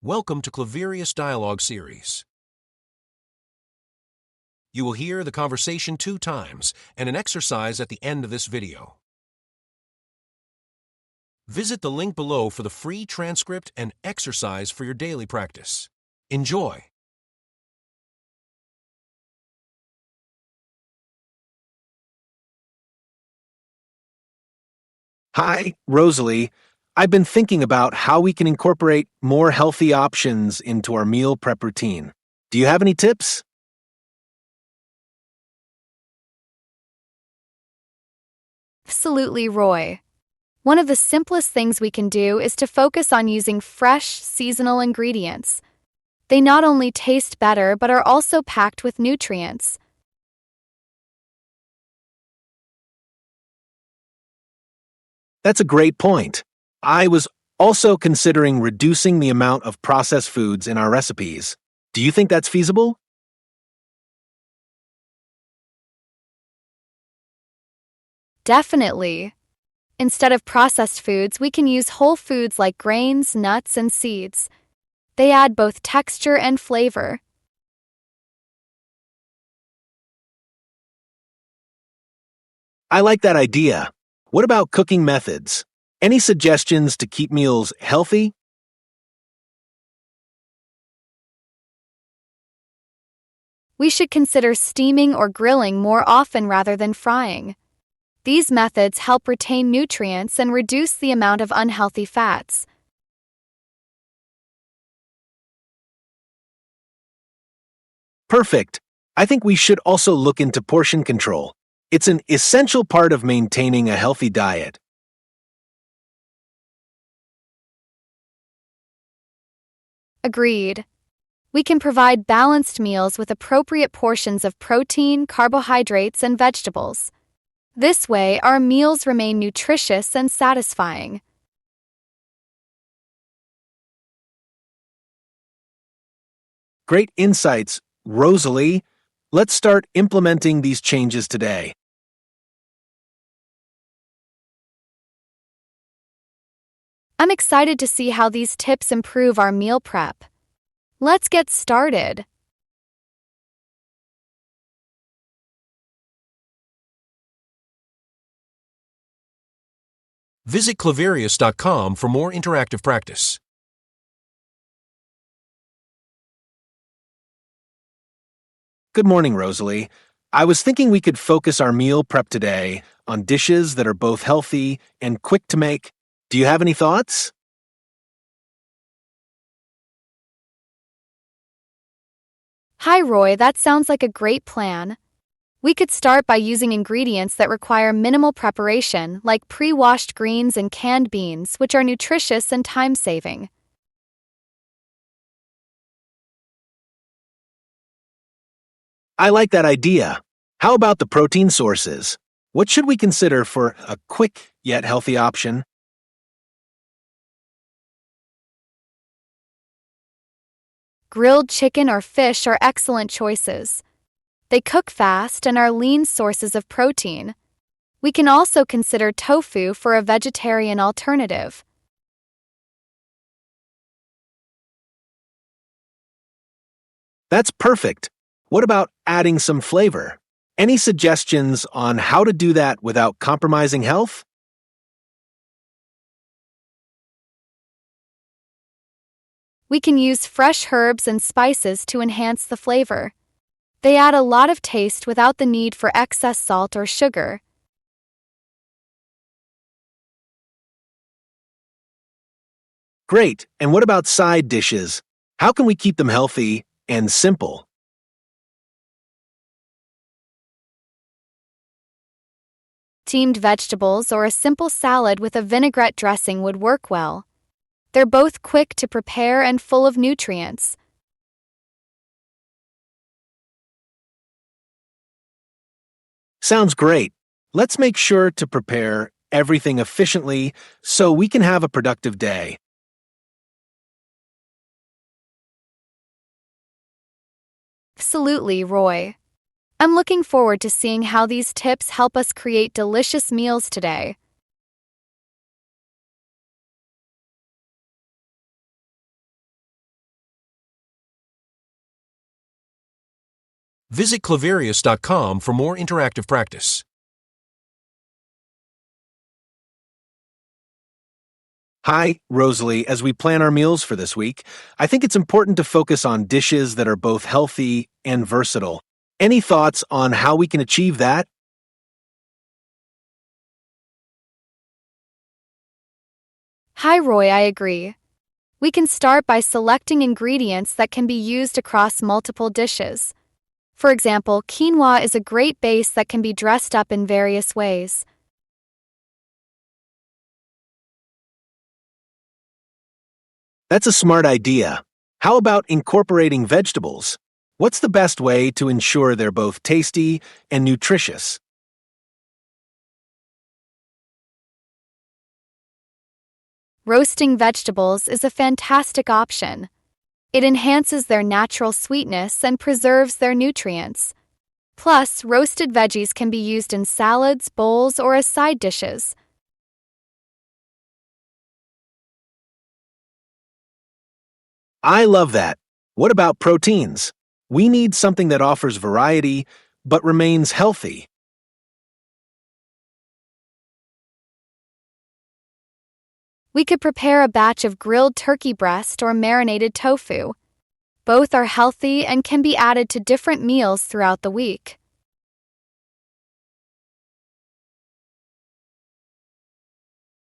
Welcome to Claverius Dialogue Series. You will hear the conversation 2 times and an exercise at the end of this video. Visit the link below for the free transcript and exercise for your daily practice. Enjoy! Hi, Rosalie. I've been thinking about how we can incorporate more healthy options into our meal prep routine. Do you have any tips? Absolutely, Roy. One of the simplest things we can do is to focus on using fresh, seasonal ingredients. They not only taste better but are also packed with nutrients. That's a great point. I was also considering reducing the amount of processed foods in our recipes. Do you think that's feasible? Definitely. Instead of processed foods, we can use whole foods like grains, nuts, and seeds. They add both texture and flavor. I like that idea. What about cooking methods? Any suggestions to keep meals healthy? We should consider steaming or grilling more often rather than frying. These methods help retain nutrients and reduce the amount of unhealthy fats. Perfect. I think we should also look into portion control. It's an essential part of maintaining a healthy diet. Agreed. We can provide balanced meals with appropriate portions of protein, carbohydrates, and vegetables. This way, our meals remain nutritious and satisfying. Great insights, Rosalie. Let's start implementing these changes today. I'm excited to see how these tips improve our meal prep. Let's get started. Visit claverius.com for more interactive practice. Good morning, Rosalie. I was thinking we could focus our meal prep today on dishes that are both healthy and quick to make. Do you have any thoughts? Hi, Roy, that sounds like a great plan. We could start by using ingredients that require minimal preparation, like pre-washed greens and canned beans, which are nutritious and time-saving. I like that idea. How about the protein sources? What should we consider for a quick yet healthy option? Grilled chicken or fish are excellent choices. They cook fast and are lean sources of protein. We can also consider tofu for a vegetarian alternative. That's perfect. What about adding some flavor? Any suggestions on how to do that without compromising health? We can use fresh herbs and spices to enhance the flavor. They add a lot of taste without the need for excess salt or sugar. Great. And what about side dishes? How can we keep them healthy and simple? Steamed vegetables or a simple salad with a vinaigrette dressing would work well. They're both quick to prepare and full of nutrients. Sounds great. Let's make sure to prepare everything efficiently so we can have a productive day. Absolutely, Roy. I'm looking forward to seeing how these tips help us create delicious meals today. Visit clavarius.com for more interactive practice. Hi, Rosalie. As we plan our meals for this week, I think it's important to focus on dishes that are both healthy and versatile. Any thoughts on how we can achieve that? Hi, Roy, I agree. We can start by selecting ingredients that can be used across multiple dishes. For example, quinoa is a great base that can be dressed up in various ways. That's a smart idea. How about incorporating vegetables? What's the best way to ensure they're both tasty and nutritious? Roasting vegetables is a fantastic option. It enhances their natural sweetness and preserves their nutrients. Plus, roasted veggies can be used in salads, bowls, or as side dishes. I love that. What about proteins? We need something that offers variety but remains healthy. We could prepare a batch of grilled turkey breast or marinated tofu. Both are healthy and can be added to different meals throughout the week.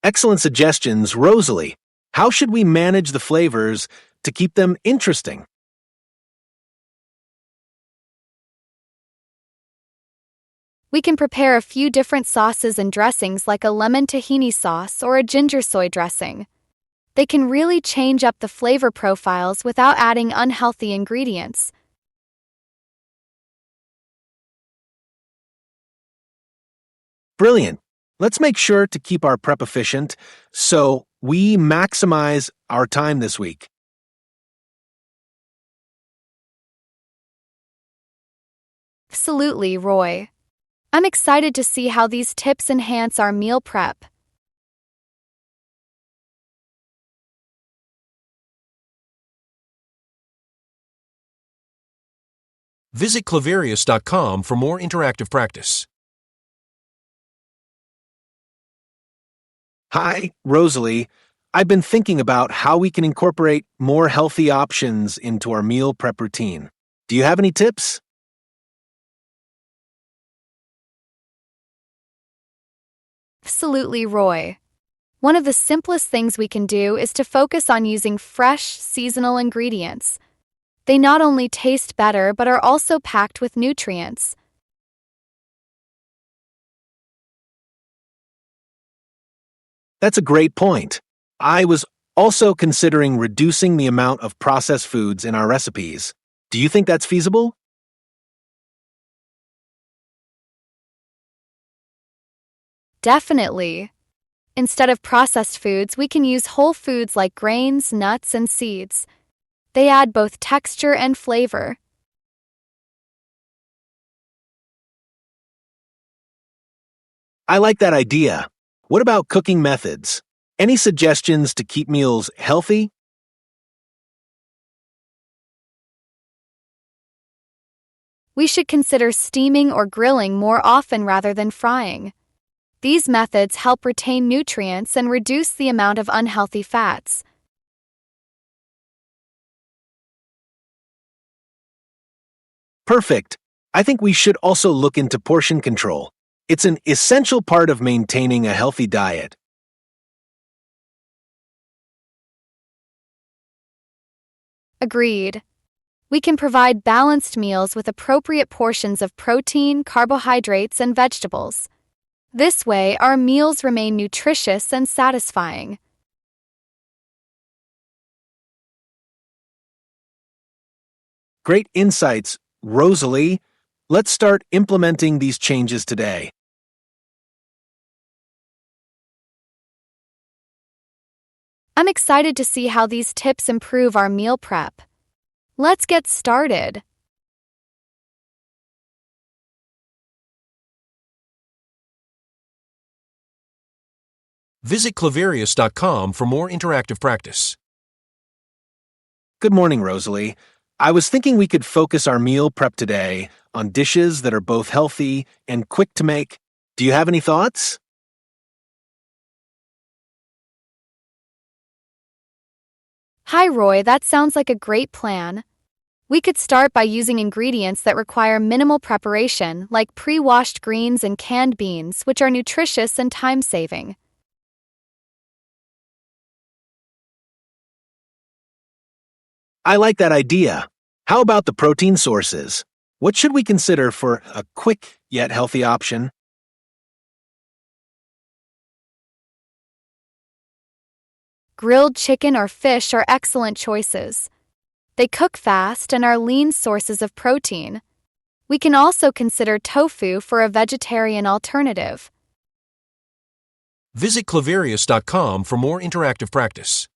Excellent suggestions, Rosalie. How should we manage the flavors to keep them interesting? We can prepare a few different sauces and dressings like a lemon tahini sauce or a ginger soy dressing. They can really change up the flavor profiles without adding unhealthy ingredients. Brilliant. Let's make sure to keep our prep efficient so we maximize our time this week. Absolutely, Roy. I'm excited to see how these tips enhance our meal prep. Visit clavarius.com for more interactive practice. Hi, Rosalie. I've been thinking about how we can incorporate more healthy options into our meal prep routine. Do you have any tips? Absolutely, Roy. One of the simplest things we can do is to focus on using fresh, seasonal ingredients. They not only taste better but are also packed with nutrients. That's a great point. I was also considering reducing the amount of processed foods in our recipes. Do you think that's feasible? Definitely. Instead of processed foods, we can use whole foods like grains, nuts, and seeds. They add both texture and flavor. I like that idea. What about cooking methods? Any suggestions to keep meals healthy? We should consider steaming or grilling more often rather than frying. These methods help retain nutrients and reduce the amount of unhealthy fats. Perfect. I think we should also look into portion control. It's an essential part of maintaining a healthy diet. Agreed. We can provide balanced meals with appropriate portions of protein, carbohydrates, and vegetables. This way, our meals remain nutritious and satisfying. Great insights, Rosalie. Let's start implementing these changes today. I'm excited to see how these tips improve our meal prep. Let's get started. Visit clavarius.com for more interactive practice. Good morning, Rosalie. I was thinking we could focus our meal prep today on dishes that are both healthy and quick to make. Do you have any thoughts? Hi, Roy, that sounds like a great plan. We could start by using ingredients that require minimal preparation, like pre-washed greens and canned beans, which are nutritious and time-saving. I like that idea. How about the protein sources? What should we consider for a quick yet healthy option? Grilled chicken or fish are excellent choices. They cook fast and are lean sources of protein. We can also consider tofu for a vegetarian alternative. Visit clavarius.com for more interactive practice.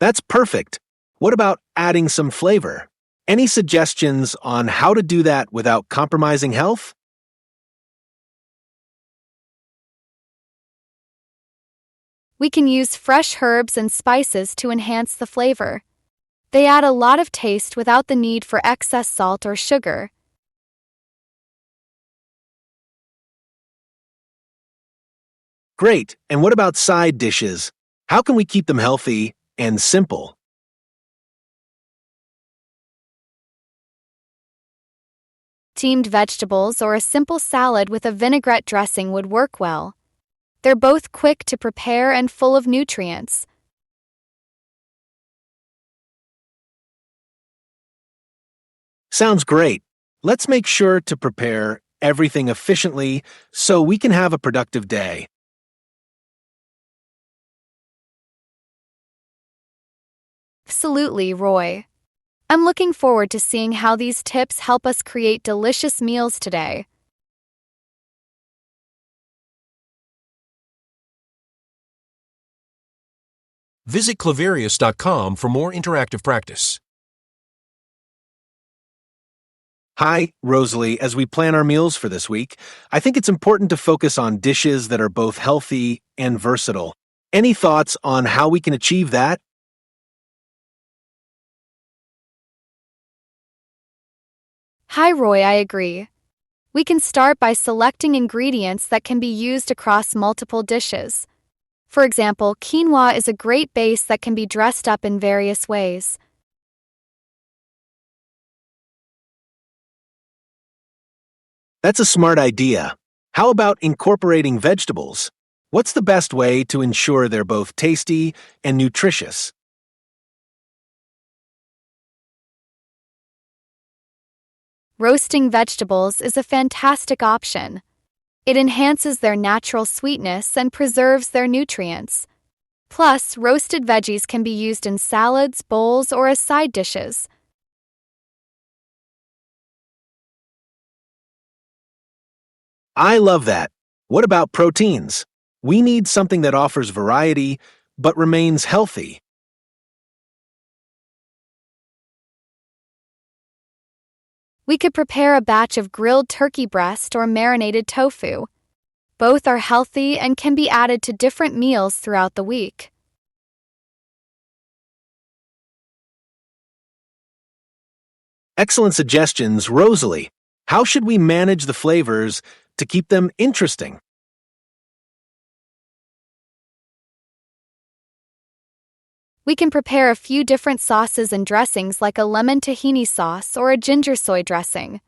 That's perfect. What about adding some flavor? Any suggestions on how to do that without compromising health? We can use fresh herbs and spices to enhance the flavor. They add a lot of taste without the need for excess salt or sugar. Great. And what about side dishes? How can we keep them healthy and simple? Steamed vegetables or a simple salad with a vinaigrette dressing would work well. They're both quick to prepare and full of nutrients. Sounds great. Let's make sure to prepare everything efficiently so we can have a productive day. Absolutely, Roy. I'm looking forward to seeing how these tips help us create delicious meals today. Visit clavarius.com for more interactive practice. Hi, Rosalie. As we plan our meals for this week, I think it's important to focus on dishes that are both healthy and versatile. Any thoughts on how we can achieve that? Hi, Roy, I agree. We can start by selecting ingredients that can be used across multiple dishes. For example, quinoa is a great base that can be dressed up in various ways. That's a smart idea. How about incorporating vegetables? What's the best way to ensure they're both tasty and nutritious? Roasting vegetables is a fantastic option. It enhances their natural sweetness and preserves their nutrients. Plus, roasted veggies can be used in salads, bowls, or as side dishes. I love that. What about proteins? We need something that offers variety but remains healthy. We could prepare a batch of grilled turkey breast or marinated tofu. Both are healthy and can be added to different meals throughout the week. Excellent suggestions, Rosalie. How should we manage the flavors to keep them interesting? We can prepare a few different sauces and dressings like a lemon tahini sauce or a ginger soy dressing.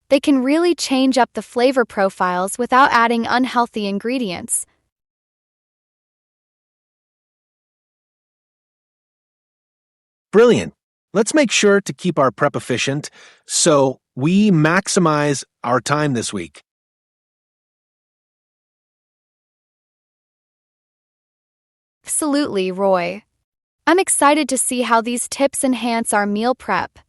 They can really change up the flavor profiles without adding unhealthy ingredients. Brilliant. Let's make sure to keep our prep efficient so we maximize our time this week. Absolutely, Roy. I'm excited to see how these tips enhance our meal prep.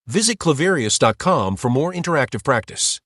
Visit clavarius.com for more interactive practice.